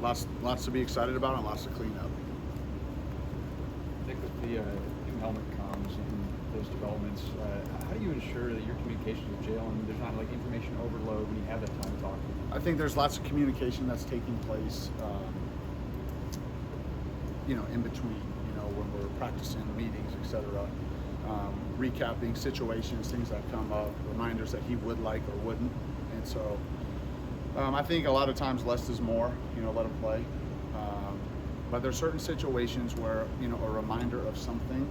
lots to be excited about and lots to clean up. Nick, with the new helmet comms and those developments, how do you ensure that your communication with Jalen, there's not like information overload when you have that time to talk? I think there's lots of communication that's taking place, in between, when we're practicing meetings, etc. Recapping situations, things that come up, reminders that he would like or wouldn't. And so I think a lot of times less is more, let him play. But there's certain situations where, a reminder of something,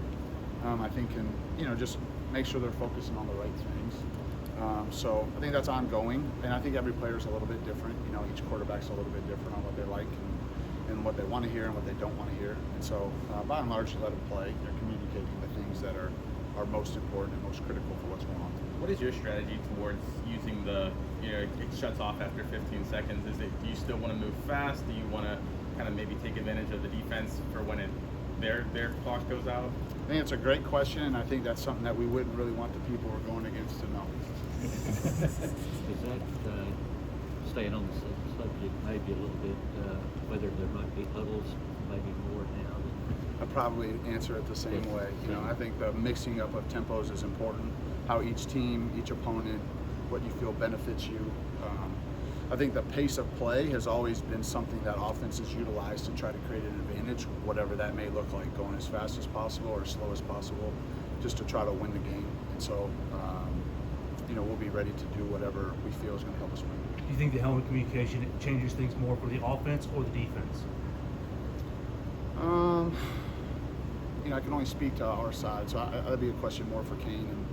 I think can, just make sure they're focusing on the right things. So I think that's ongoing, and I think every player is a little bit different. Each quarterback's a little bit different on what they like and what they want to hear and what they don't want to hear. And so by and large, you let them play. They're communicating the things that are most important and most critical for what's going on. What is your strategy towards using the, it shuts off after 15 seconds? Do you still want to move fast? Do you want to kind of maybe take advantage of the defense for when their clock goes out? I think it's a great question, and I think that's something that we wouldn't really want the people we're going against to know. Is that, staying on the subject maybe a little bit, whether there might be huddles, maybe more now than... I'd probably answer it the same way. I think the mixing up of tempos is important. How each team, each opponent, what you feel benefits you. I think the pace of play has always been something that offenses utilize to try to create an advantage, whatever that may look like, going as fast as possible or as slow as possible, just to try to win the game. And so, we'll be ready to do whatever we feel is going to help us win. Do you think the helmet communication changes things more for the offense or the defense? I can only speak to our side, so that'd be a question more for Kane and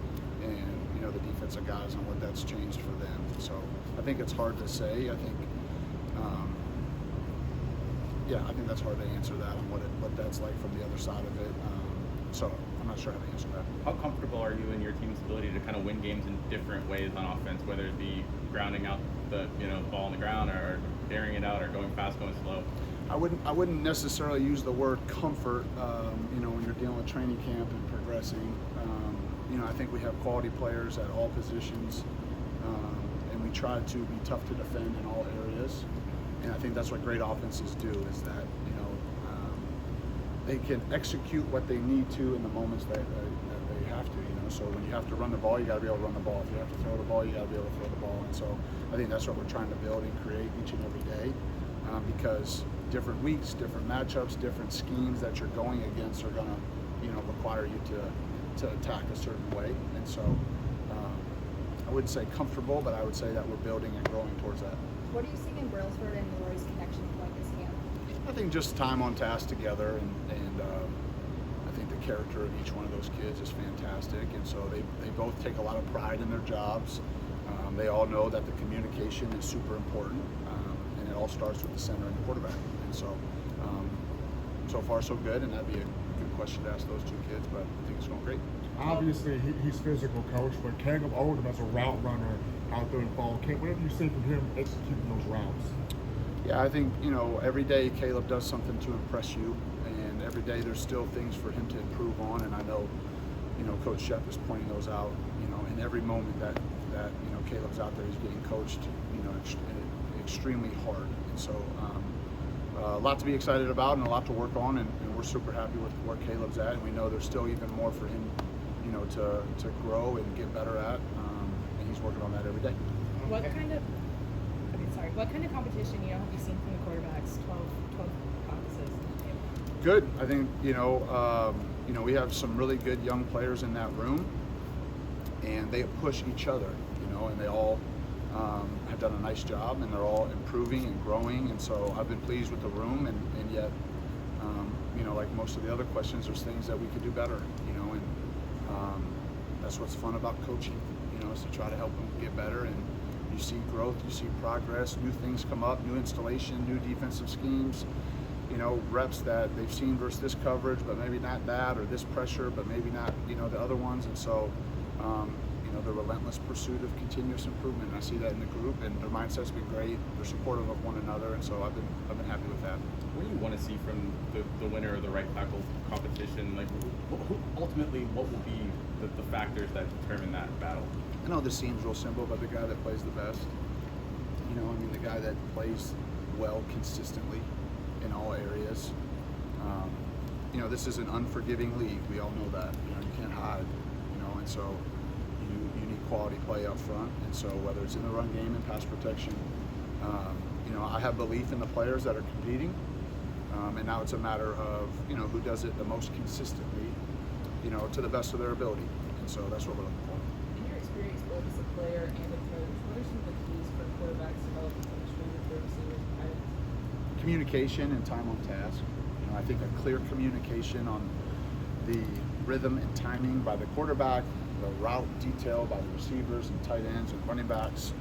the defensive guys on what that's changed for them. So I think it's hard to say. I think, I think that's hard to answer that on what that's like from the other side of it. So I'm not sure how to answer that. How comfortable are you in your team's ability to kind of win games in different ways on offense, whether it be grounding out the ball on the ground or airing it out or going fast, going slow? I wouldn't necessarily use the word comfort, when you're dealing with training camp and progressing. I think we have quality players at all positions, and we try to be tough to defend in all areas. And I think that's what great offenses do, is that, they can execute what they need to in the moments that they have to, So when you have to run the ball, you got to be able to run the ball. If you have to throw the ball, you got to be able to throw the ball. And so I think that's what we're trying to build and create each and every day, because different weeks, different matchups, different schemes that you're going against are going to, require you to attack a certain way. And so I wouldn't say comfortable, but I would say that we're building and growing towards that. What are you seeing in Brailsford and Roy's connection like this camp? I think just time on task together, and I think the character of each one of those kids is fantastic. And so they both take a lot of pride in their jobs. They all know that the communication is super important, and it all starts with the center and the quarterback. And so, so far so good, and that'd be a good question to ask those two kids, but I think it's going great. Obviously, he's physical, coach, but Caleb Oldham as a route runner out there in fall camp, what have you seen from him executing those routes? Yeah, I think, every day Caleb does something to impress you, and every day there's still things for him to improve on, and I know, Coach Shep is pointing those out, in every moment that Caleb's out there, he's getting coached, extremely hard. And so a lot to be excited about and a lot to work on, and we're super happy with where Caleb's at, and we know there's still even more for him, to grow and get better at, and he's working on that every day. What kind of competition, have you seen from the quarterbacks, 12 practices? Good. I think, we have some really good young players in that room, and they push each other, and they all have done a nice job, and they're all improving and growing. And so I've been pleased with the room, and yet, like most of the other questions, there's things that we could do better, and that's what's fun about coaching, is to try to help them get better. And you see growth, you see progress, new things come up, new installation, new defensive schemes, reps that they've seen versus this coverage, but maybe not that, or this pressure, but maybe not, the other ones. And so, the relentless pursuit of continuous improvement. And I see that in the group, and their mindset's been great. They're supportive of one another, and so I've been happy with that. What do you want to see from the winner of the right tackle competition? Like, ultimately, what will be the factors that determine that battle? I know this seems real simple, but the guy that plays the best, the guy that plays well consistently in all areas. You know, this is an unforgiving league. We all know that. You know, you can't hide. You know, and so you need quality play up front. And so whether it's in the run game and pass protection, you know, I have belief in the players that are competing. And now it's a matter of, you know, who does it the most consistently, you know, to the best of their ability. And so that's what we're looking for. In your experience both as a player and a coach, what are some of the keys for quarterbacks developing chemistry with their receivers and tight ends? Communication and time on task. You know, I think a clear communication on the rhythm and timing by the quarterback, the route detail by the receivers and tight ends and running backs,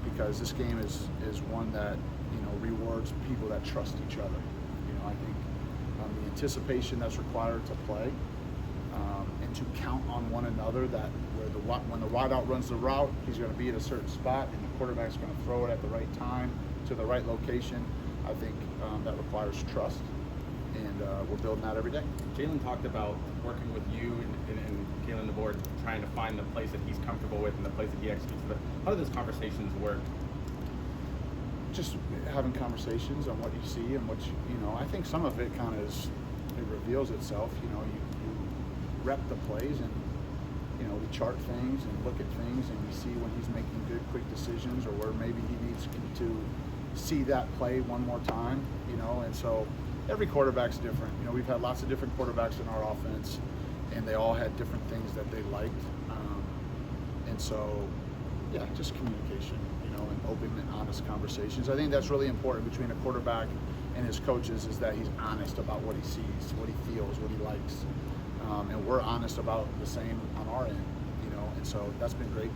because this game is one that, you know, rewards people that trust each other. You know, I think the anticipation that's required to play, and to count on one another, that when the wideout runs the route, he's going to be at a certain spot and the quarterback's going to throw it at the right time to the right location. I think that requires trust, and we're building that every day. Jalen talked about working with you and Kalen the board, trying to find the place that he's comfortable with and the place that he executes. How do those conversations work? Just having conversations on what you see and what you know. I think some of it kind of it reveals itself. You know, you rep the plays, and you know, we chart things and look at things, and we see when he's making good, quick decisions, or where maybe he needs to see that play one more time. You know, and so every quarterback's different. You know, we've had lots of different quarterbacks in our offense, and they all had different things that they liked. And so, yeah, just communication. And open and honest conversations. I think that's really important between a quarterback and his coaches, is that he's honest about what he sees, what he feels, what he likes, and we're honest about the same on our end. You know, and so that's been great.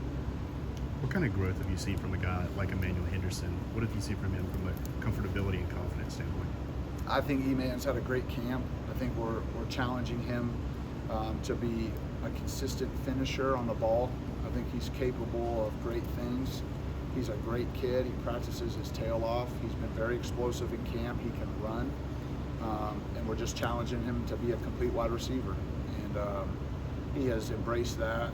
What kind of growth have you seen from a guy like Emmanuel Henderson? What have you seen from him from a comfortability and confidence standpoint? I think E-Man's had a great camp. I think we're challenging him to be a consistent finisher on the ball. I think he's capable of great things. He's a great kid. He practices his tail off. He's been very explosive in camp. He can run. And we're just challenging him to be a complete wide receiver. And he has embraced that.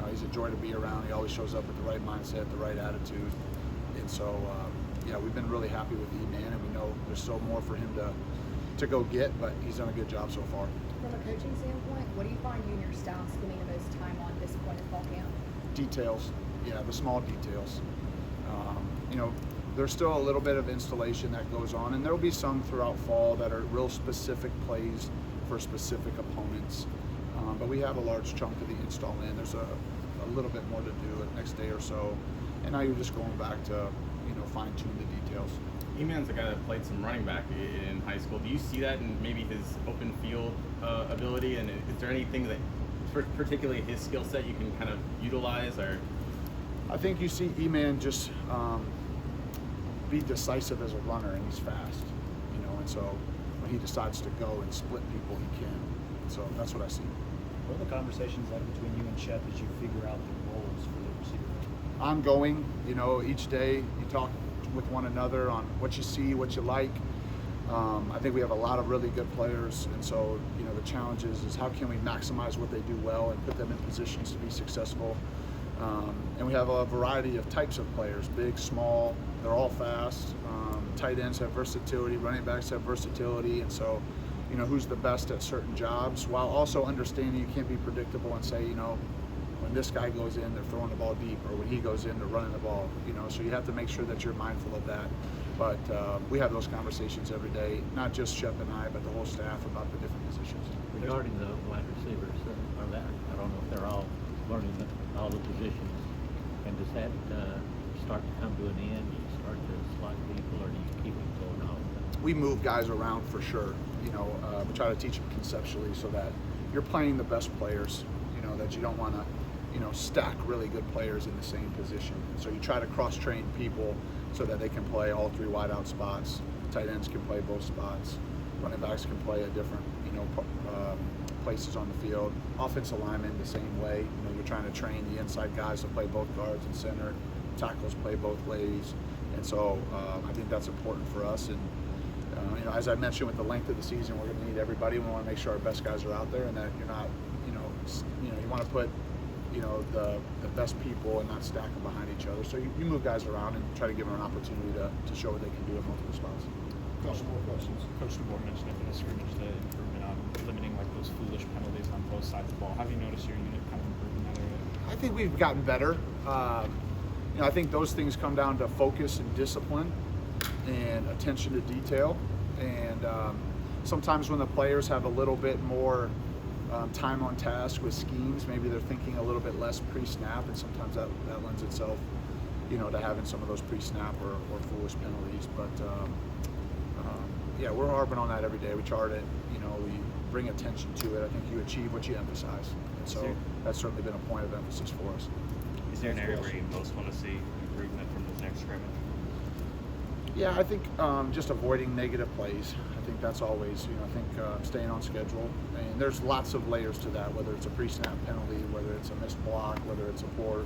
He's a joy to be around. He always shows up with the right mindset, the right attitude. And so, yeah, we've been really happy with E-Man, and we know there's still more for him to go get, but he's done a good job so far. From a coaching standpoint, what do you find you and your staff spending the most time on this point of fall camp? Details. Yeah, the small details. You know, there's still a little bit of installation that goes on, and there will be some throughout fall that are real specific plays for specific opponents. But we have a large chunk of the install in. There's a little bit more to do the next day or so, and now you're just going back to, you know, fine tune the details. E-Man's a guy that played some running back in high school. Do you see that in maybe his open field ability? And is there anything that, particularly his skill set, you can kind of utilize? Or I think you see E-Man just be decisive as a runner, and he's fast, you know, and so when he decides to go and split people, he can. So that's what I see. What are the conversations like between you and Shep as you figure out the roles for the receiver? Ongoing, you know, each day you talk with one another on what you see, what you like. I think we have a lot of really good players, and so, you know, the challenge is how can we maximize what they do well and put them in positions to be successful. And we have a variety of types of players, big, small, they're all fast. Tight ends have versatility, running backs have versatility, and so, you know, who's the best at certain jobs, while also understanding you can't be predictable and say, you know, when this guy goes in, they're throwing the ball deep, or when he goes in, they're running the ball, you know, so you have to make sure that you're mindful of that. But we have those conversations every day, not just Shep and I, but the whole staff about the different positions. Regarding the wide receivers, I don't know if they're all learning all the positions, and does that start to come to an end? Do you start to slot people, or do you keep it going on? We move guys around for sure. You know, we try to teach them conceptually so that you're playing the best players, you know, that you don't want to, you know, stack really good players in the same position. So you try to cross-train people so that they can play all three wideout spots. Tight ends can play both spots. Running backs can play at different, you know, places on the field. Offensive linemen the same way. You know, you're trying to train the inside guys to play both guards and center. Tackles play both ways. And so I think that's important for us. And you know, as I mentioned, with the length of the season, we're going to need everybody. We want to make sure our best guys are out there, and that you're not, you know, you want to put you know, the best people and not stack them behind each other. So you move guys around and try to give them an opportunity to show what they can do at multiple spots. Couple more questions. Coach DeBoer mentioned in the scrimmage the improvement on limiting like those foolish penalties on both sides of the ball. Have you noticed your unit kind of improving that area? I think we've gotten better. You know, I think those things come down to focus and discipline and attention to detail. And sometimes when the players have a little bit more time on task with schemes, maybe they're thinking a little bit less pre-snap, and sometimes that lends itself, you know, to having some of those pre-snap or foolish penalties. But yeah, we're harping on that every day. We chart it, you know, we bring attention to it. I think you achieve what you emphasize, and so that's certainly been a point of emphasis for us. Is there an area where you most want to see improvement from this next scrimmage? Yeah, I think just avoiding negative plays. I think that's always, you know, I think staying on schedule. And there's lots of layers to that, whether it's a pre-snap penalty, whether it's a missed block, whether it's a poor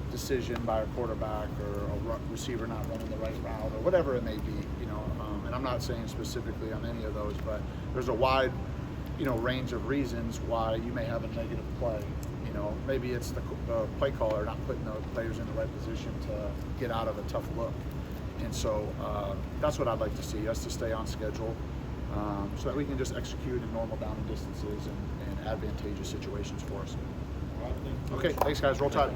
decision by a quarterback or a receiver not running the right route or whatever it may be, you know. And I'm not saying specifically on any of those, but there's a wide, you know, range of reasons why you may have a negative play. You know, maybe it's the play caller not putting the players in the right position to get out of a tough look. And so that's what I'd like to see, us to stay on schedule so that we can just execute in normal down and distances and advantageous situations for us. All right, thank you. Okay, thanks guys, roll tide.